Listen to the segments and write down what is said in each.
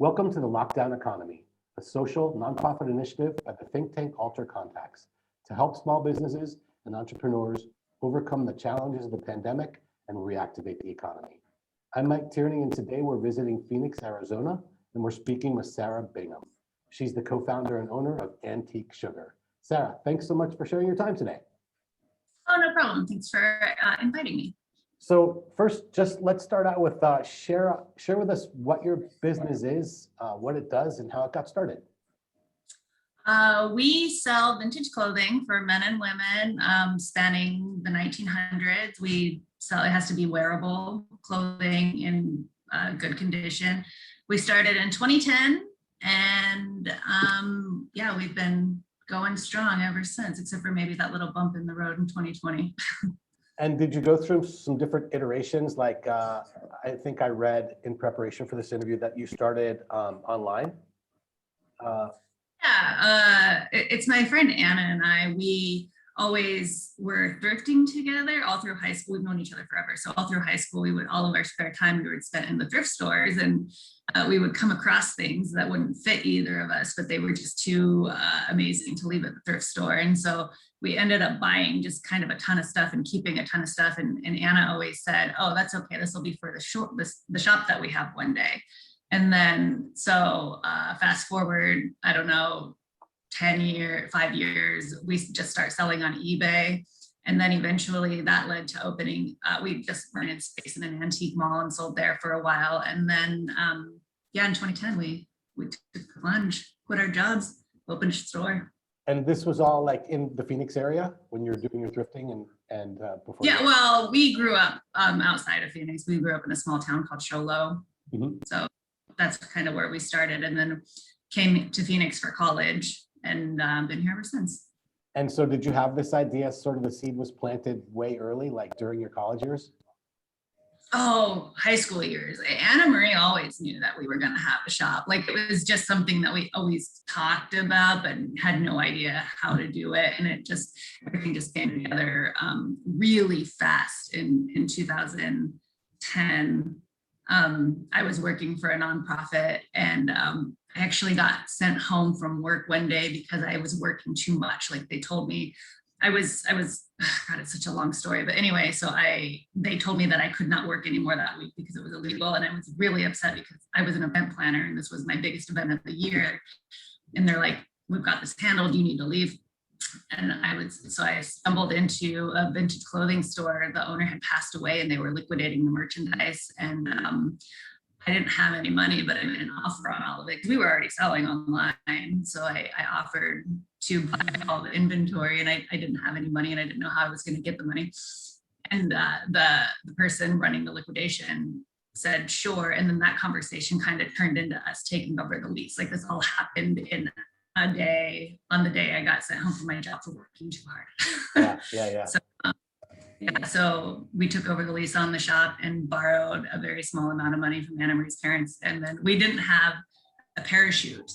Welcome to the Lockdown Economy, a social nonprofit initiative at the think tank AlterContacts to help small businesses and entrepreneurs overcome the challenges of the pandemic and reactivate the economy. I'm Mike Tierney, and today we're visiting Phoenix, Arizona, and we're speaking with Sarah Bingham. She's the co-founder and owner of Antique Sugar. Sarah, thanks so much for sharing your time today. Oh, no problem. Thanks for inviting me. So first, just let's start out with share with us what your business is, what it does, and how it got started. We sell vintage clothing for men and women spanning the 1900s. We sell, it has to be wearable clothing in good condition. We started in 2010 and yeah, we've been going strong ever since, except for maybe that little bump in the road in 2020. And did you go through some different iterations? Like I think I read in preparation for this interview that you started online. Yeah, it's my friend Anna and I. We always were thrifting together all through high school. We've known each other forever. So all through high school, we would, all of our spare time we would spend in the thrift stores, and we would come across things that wouldn't fit either of us, but they were just too amazing to leave at the thrift store. And so we ended up buying just kind of a ton of stuff and keeping a ton of stuff. And Anna always said, oh, that's okay. This will be for the shop that we have one day. And then, so fast forward, I don't know, 5 years, we just start selling on eBay. And then eventually that led to opening, we just rented space in an antique mall and sold there for a while. And then, yeah, in 2010, we took the plunge, quit our jobs, opened a store. And this was all like in the Phoenix area when you were doing your thrifting and before? Yeah, well, we grew up outside of Phoenix. We grew up in a small town called Sholo. Mm-hmm. So that's kind of where we started, and then came to Phoenix for college and been here ever since. And so did you have this idea, sort of the seed was planted way early, like during your college years? Oh, high school years. Annamarie always knew that we were going to have a shop. Like, it was just something that we always talked about, but had no idea how to do it. And everything just came together really fast in 2010. I was working for a nonprofit, and I actually got sent home from work one day because I was working too much. Like, they told me I was, God, it's such a long story, but anyway, so they told me that I could not work anymore that week because it was illegal. And I was really upset because I was an event planner and this was my biggest event of the year. And they're like, we've got this handled, you need to leave. And so I stumbled into a vintage clothing store. The owner had passed away and they were liquidating the merchandise. And I didn't have any money, but I made an offer on all of it because we were already selling online. So I offered to buy all the inventory, and I didn't have any money and I didn't know how I was going to get the money. And the person running the liquidation said, sure. And then that conversation kind of turned into us taking over the lease. Like, this all happened in a day, on the day I got sent home from my job for working too hard. Yeah. So we took over the lease on the shop and borrowed a very small amount of money from Annamarie's parents. And then we didn't have a parachute.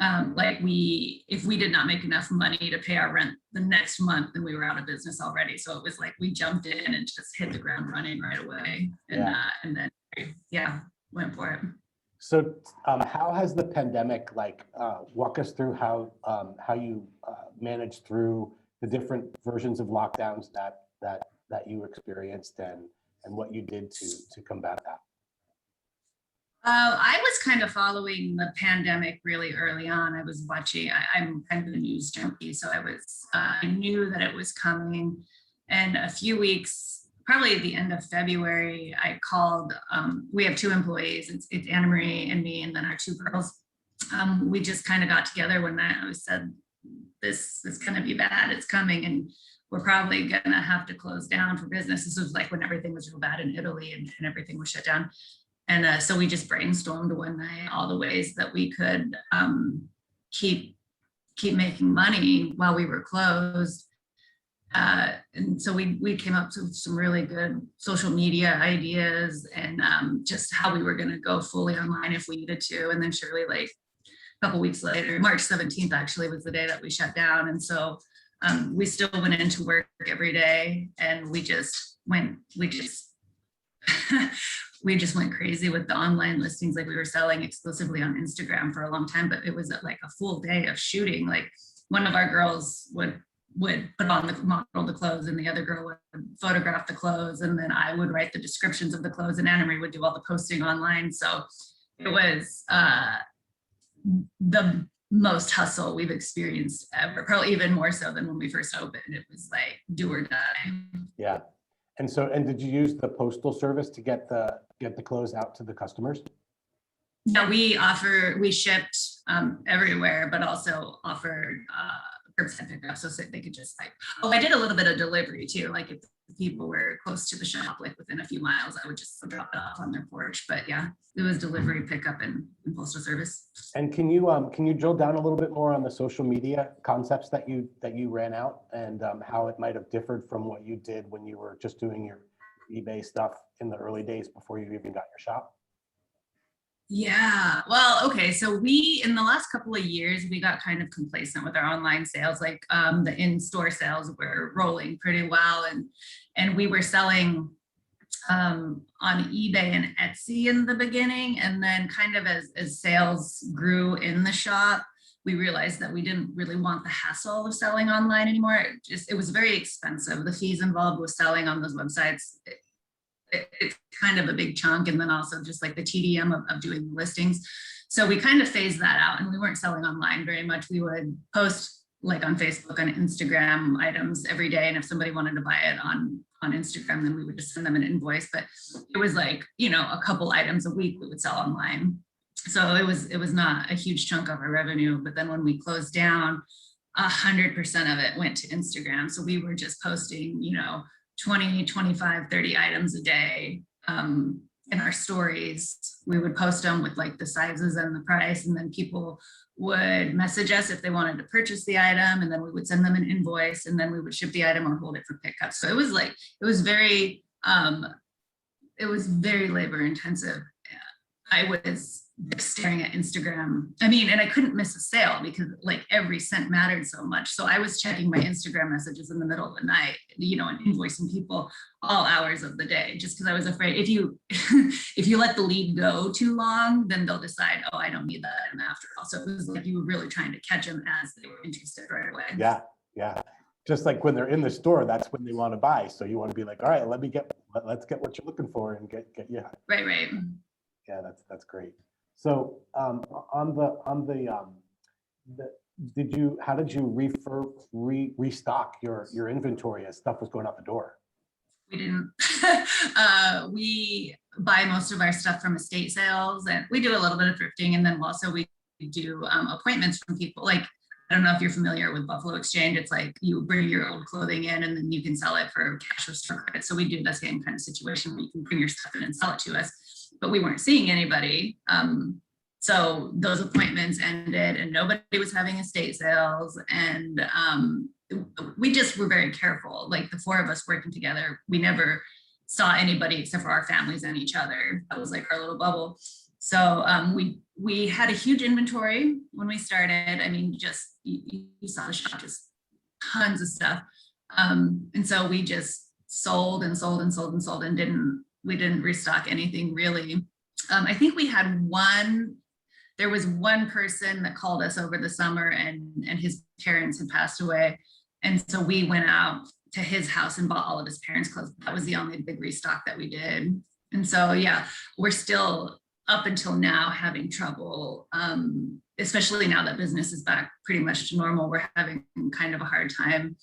If we did not make enough money to pay our rent the next month, then we were out of business already. So it was like we jumped in and just hit the ground running right away. And then went for it. So how has the pandemic, walk us through how you managed through the different versions of lockdowns that you experienced and what you did to combat that? I was kind of following the pandemic really early on. I was watching, I'm kind of a news junkie. So I knew that it was coming. And a few weeks, probably at the end of February, I called, we have 2 employees. It's Annamarie and me, and then our 2 girls. We just kind of got together when I said, this is going to be bad, it's coming. And we're probably going to have to close down for business. This was like when everything was real bad in Italy and everything was shut down. And so we just brainstormed one night all the ways that we could keep making money while we were closed. And so we came up with some really good social media ideas and just how we were going to go fully online if we needed to. And then surely, like a couple weeks later, March 17th actually was the day that we shut down. And so we still went into work every day, and we just we just went crazy with the online listings. Like we were selling exclusively on Instagram for a long time, but it was like a full day of shooting. Like one of our girls would put on the model the clothes, and the other girl would photograph the clothes, and then I would write the descriptions of the clothes, and Annamarie would do all the posting online. So it was the most hustle we've experienced ever, probably even more so than when we first opened. It was like do or die. Yeah. And so, and did you use the postal service to get the clothes out to the customers? No, we shipped everywhere, but also offered curbside pickup so that they could just like, I did a little bit of delivery too. Like if people were close to the shop, like within a few miles, I would just drop it off on their porch. But yeah, it was delivery, pickup, and postal service. And can you drill down a little bit more on the social media concepts that you ran out, and how it might have differed from what you did when you were just doing your eBay stuff in the early days before you even got your shop? Yeah, well, okay. So in the last couple of years, we got kind of complacent with our online sales. Like the in-store sales were rolling pretty well, and we were selling on eBay and Etsy in the beginning. And then kind of as sales grew in the shop, we realized that we didn't really want the hassle of selling online anymore. It was very expensive. The fees involved with selling on those websites, it's kind of a big chunk. And then also just like the TDM of doing the listings. So we kind of phased that out, and we weren't selling online very much. We would post like on Facebook and Instagram items every day. And if somebody wanted to buy it on Instagram, then we would just send them an invoice. But it was like, a couple items a week we would sell online. So it was not a huge chunk of our revenue. But then when we closed down, 100% of it went to Instagram. So we were just posting, 20, 25, 30 items a day in our stories. We would post them with like the sizes and the price, and then people would message us if they wanted to purchase the item, and then we would send them an invoice, and then we would ship the item or hold it for pickup. So it was very labor intensive. I was staring at Instagram. And I couldn't miss a sale because like every cent mattered so much. So I was checking my Instagram messages in the middle of the night, and invoicing people all hours of the day, just because I was afraid if you let the lead go too long, then they'll decide, oh, I don't need that item after all. So it was like you were really trying to catch them as they were interested right away. Yeah. Just like when they're in the store, that's when they want to buy. So you want to be like, all right, let's get what you're looking for and get you. Right. Yeah, that's great. So how did you restock your inventory as stuff was going out the door? We didn't. We buy most of our stuff from estate sales, and we do a little bit of thrifting, and then also we do appointments from people. Like, I don't know if you're familiar with Buffalo Exchange. It's like you bring your old clothing in, and then you can sell it for cash or store credit. So we do the same kind of situation where you can bring your stuff in and sell it to us. But we weren't seeing anybody. So those appointments ended, and nobody was having estate sales. And we just were very careful. Like the four of us working together, we never saw anybody except for our families and each other. That was like our little bubble. So we had a huge inventory when we started. Just you saw the shop, just tons of stuff. And so we just sold and we didn't restock anything really. I think we had there was one person that called us over the summer, and his parents had passed away. And so we went out to his house and bought all of his parents' clothes. That was the only big restock that we did. And so, yeah, we're still up until now having trouble, especially now that business is back pretty much to normal. We're having kind of a hard time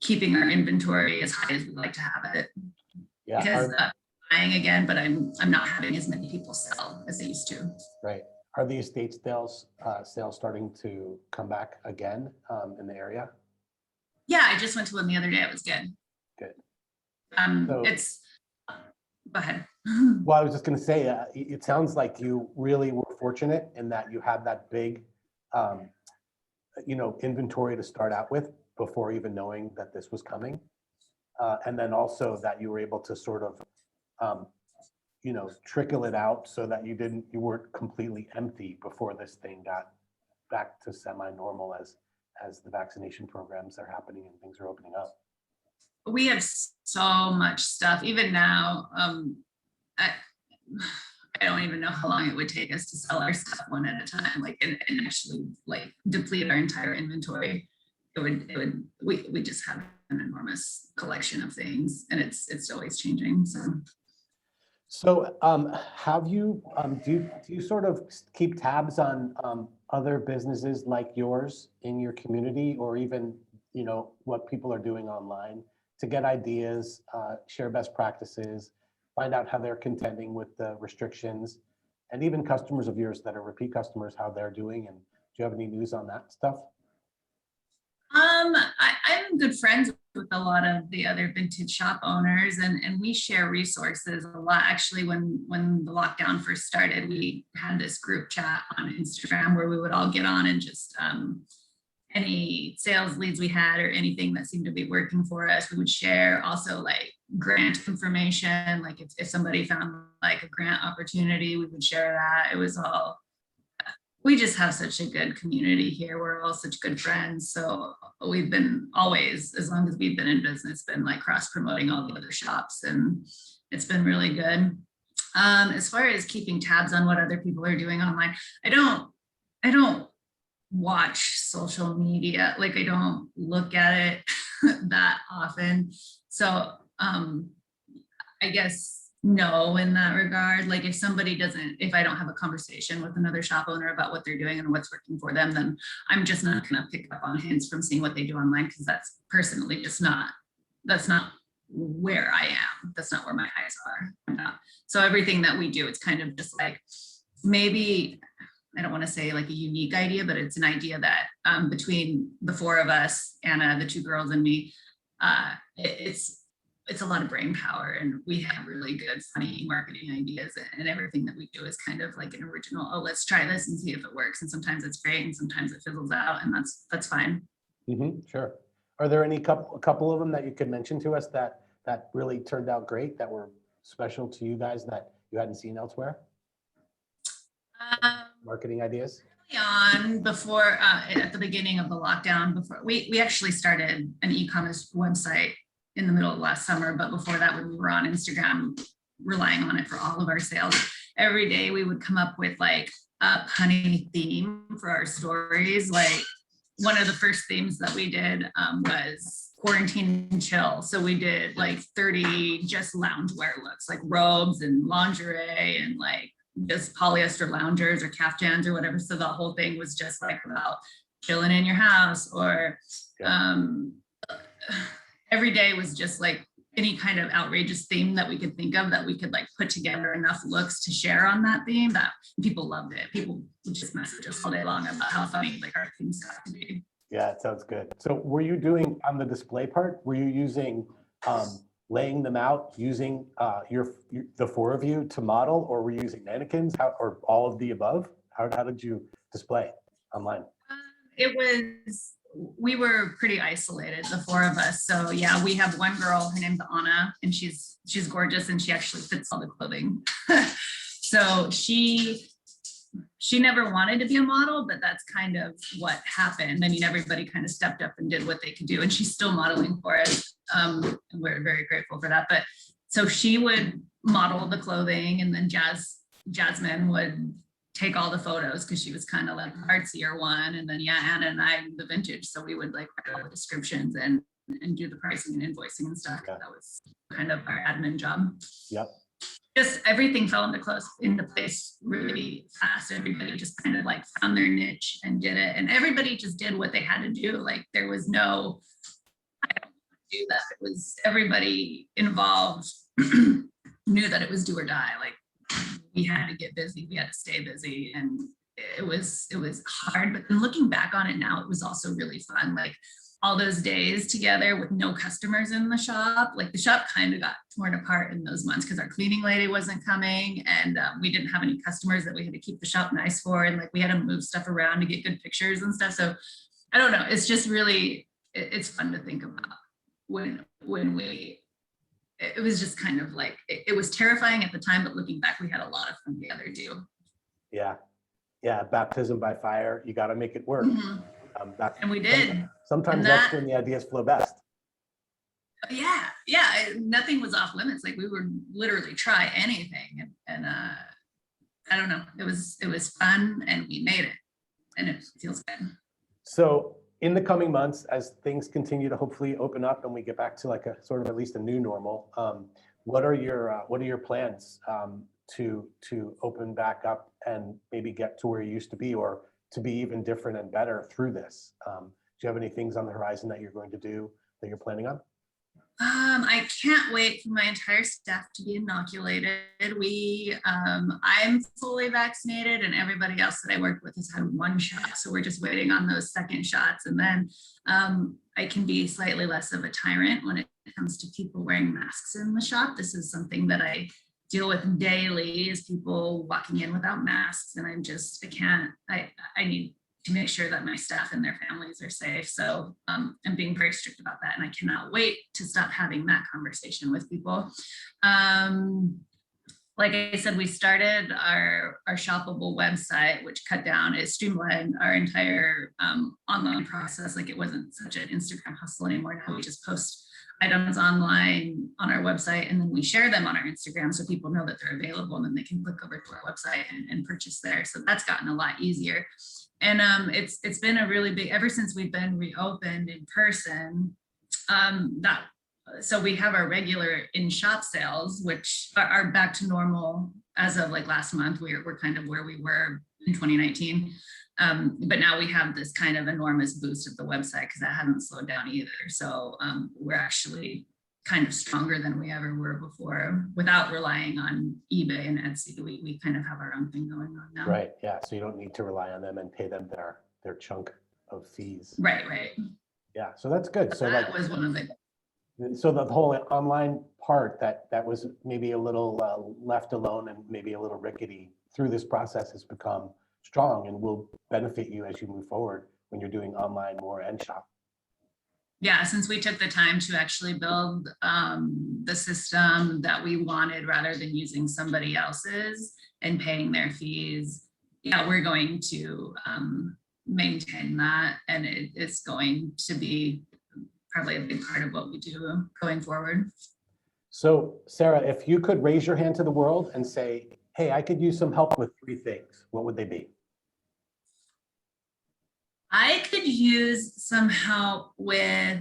keeping our inventory as high as we'd like to have it. Yeah. Because buying again, but I'm not having as many people sell as they used to. Right. Are the estate sales starting to come back again in the area? Yeah, I just went to one the other day. It was good. Good. Go ahead. Well, I was just going to say, it sounds like you really were fortunate in that you had that big, inventory to start out with before even knowing that this was coming. And then also that you were able to sort of, trickle it out so that you weren't completely empty before this thing got back to semi-normal as the vaccination programs are happening and things are opening up. We have so much stuff. Even now, I, I don't even know how long it would take us to sell our stuff one at a time, like, and actually like deplete our entire inventory. We just have an enormous collection of things, and it's always changing. So have you, do you sort of keep tabs on other businesses like yours in your community, or even, what people are doing online to get ideas, share best practices, find out how they're contending with the restrictions, and even customers of yours that are repeat customers, how they're doing? And do you have any news on that stuff? I'm good friends with a lot of the other vintage shop owners, and we share resources a lot. Actually, when the lockdown first started, we had this group chat on Instagram where we would all get on and just any sales leads we had or anything that seemed to be working for us, we would share. Also, like grant information, like if somebody found like a grant opportunity, we would share that. It was all, we just have such a good community here. We're all such good friends. So we've been always, as long as we've been in business, been like cross promoting all the other shops, and it's been really good. As far as keeping tabs on what other people are doing online, I don't watch social media. Like, I don't look at it that often. So I guess no, in that regard. Like, if I don't have a conversation with another shop owner about what they're doing and what's working for them, then I'm just not going to pick up on hints from seeing what they do online, because that's personally just that's not where I am. That's not where my eyes are. So everything that we do, it's kind of just like, maybe, I don't want to say like a unique idea, but it's an idea that between the four of us, Anna, the two girls, and me, it's a lot of brain power, and we have really good, funny marketing ideas, and everything that we do is kind of like an original, oh, let's try this and see if it works. And sometimes it's great, and sometimes it fizzles out, and that's fine. Sure. Are there any couple of them that you could mention to us that really turned out great, that were special to you guys that you hadn't seen elsewhere? Marketing ideas? Before, at the beginning of the lockdown, before we actually started an e-commerce website in the middle of last summer, but before that, when we were on Instagram, relying on it for all of our sales, every day we would come up with like a punny theme for our stories. Like, one of the first themes that we did was quarantine and chill. So we did like 30 just loungewear looks, like robes and lingerie and like just polyester loungers or caftans or whatever. So the whole thing was just like about chilling in your house, or every day was just like any kind of outrageous theme that we could think of, that we could like put together enough looks to share on that theme, that people loved it. People would just message us all day long about how funny like our themes got to be. Yeah, it sounds good. So were you doing, on the display part, were you using laying them out, using the four of you to model, or were you using mannequins, or all of the above? How did you display online? We were pretty isolated, the four of us. So yeah, we have one girl, her name's Anna, and she's gorgeous, and she actually fits all the clothing. So she never wanted to be a model, but that's kind of what happened. I mean, everybody kind of stepped up and did what they could do, and she's still modeling for us. And we're very grateful for that. But so she would model the clothing, and then Jasmine would take all the photos, because she was kind of like the artsier one. And then Anna and I, the vintage. So we would like write all the descriptions and do the pricing and invoicing and stuff. Yeah. That was kind of our admin job. Yep. Just everything fell into place really fast. Everybody just kind of like found their niche and did it. And everybody just did what they had to do. Like, there was no, I don't want to do that. It was everybody involved knew that it was do or die. Like, we had to get busy, we had to stay busy, and it was hard. But then looking back on it now, it was also really fun. Like, all those days together with no customers in the shop, like the shop kind of got torn apart in those months because our cleaning lady wasn't coming, and we didn't have any customers that we had to keep the shop nice for, and like we had to move stuff around to get good pictures and stuff. So I don't know, it's just really, it's fun to think about when it was just kind of like, it was terrifying at the time, but looking back, we had a lot of fun together too. Yeah, baptism by fire. You got to make it work. And we did. Sometimes that's when the ideas flow best. Yeah, nothing was off limits. Like we would literally try anything. And I don't know, it was fun and we made it and it feels good. So in the coming months, as things continue to hopefully open up and we get back to like a sort of at least a new normal, what are your plans to open back up and maybe get to where you used to be, or to be even different and better through this? Do you have any things on the horizon that you're going to do that you're planning on? I can't wait for my entire staff to be inoculated. I'm fully vaccinated and everybody else that I work with has had one shot. So we're just waiting on those second shots. And then I can be slightly less of a tyrant when it comes to people wearing masks in the shop. This is something that I deal with daily, is people walking in without masks. And I need to make sure that my staff and their families are safe. So I'm being very strict about that. And I cannot wait to stop having that conversation with people. Like I said, we started our shoppable website, which streamlined our entire online process. Like it wasn't such an Instagram hustle anymore. Now we just post items online on our website, and then we share them on our Instagram so people know that they're available, and then they can click over to our website and purchase there. So that's gotten a lot easier. And it's been a really big, ever since we've been reopened in person, so we have our regular in-shop sales, which are back to normal as of like last month. We're kind of where we were in 2019. But now we have this kind of enormous boost of the website because that hasn't slowed down either. So we're actually kind of stronger than we ever were before without relying on eBay and Etsy. We kind of have our own thing going on now. Right. Yeah. So you don't need to rely on them and pay them their chunk of fees. Right. Yeah. So that's good. So that was one of the. So the whole online part that was maybe a little left alone and maybe a little rickety through this process has become strong and will benefit you as you move forward when you're doing online more and shop. Yeah, since we took the time to actually build the system that we wanted rather than using somebody else's and paying their fees, yeah, we're going to maintain that, and it's going to be probably a big part of what we do going forward. So Sarah, if you could raise your hand to the world and say, hey, I could use some help with 3 things, what would they be? I could use some help with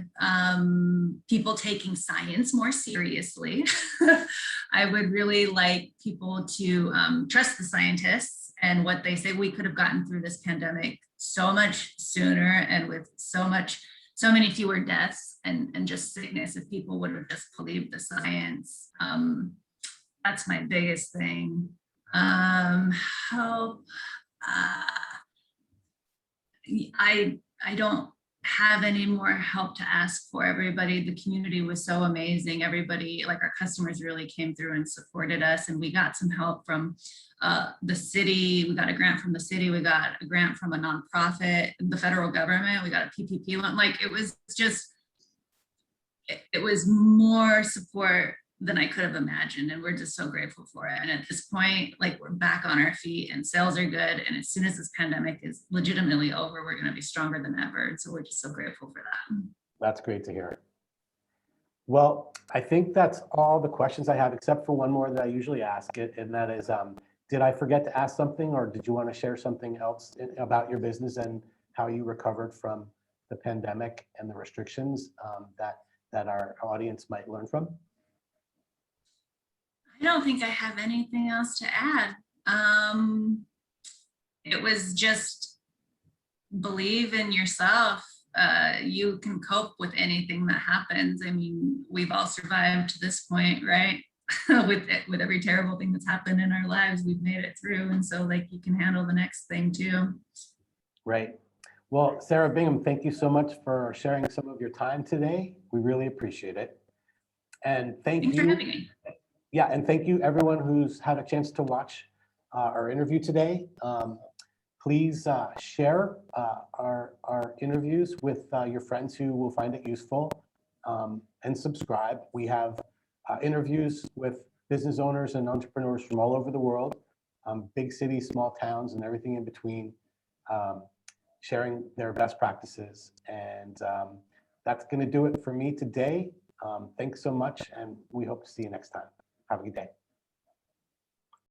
people taking science more seriously. I would really like people to trust the scientists and what they say. We could have gotten through this pandemic so much sooner and with so many fewer deaths and just sickness if people would have just believed the science. That's my biggest thing. Help. I don't have any more help to ask for. Everybody, the community was so amazing. Everybody, like our customers really came through and supported us, and we got some help from the city. We got a grant from the city. We got a grant from a nonprofit, the federal government. We got a PPP loan. Like it was more support than I could have imagined. And we're just so grateful for it. And at this point, like we're back on our feet and sales are good. And as soon as this pandemic is legitimately over, we're going to be stronger than ever. And so we're just so grateful for that. That's great to hear. Well, I think that's all the questions I have, except for one more that I usually ask it. And that is, did I forget to ask something, or did you want to share something else about your business and how you recovered from the pandemic and the restrictions that our audience might learn from? I don't think I have anything else to add. It was just believe in yourself. You can cope with anything that happens. I mean, we've all survived to this point, right? with every terrible thing that's happened in our lives, we've made it through. And so like you can handle the next thing too. Right. Well, Sarah Bingham, thank you so much for sharing some of your time today. We really appreciate it. And Thanks for having me. Yeah, and thank you everyone who's had a chance to watch our interview today. Please share our interviews with your friends who will find it useful, and subscribe. We have interviews with business owners and entrepreneurs from all over the world, big cities, small towns, and everything in between, sharing their best practices. And that's going to do it for me today. Thanks so much, and we hope to see you next time. Have a good day.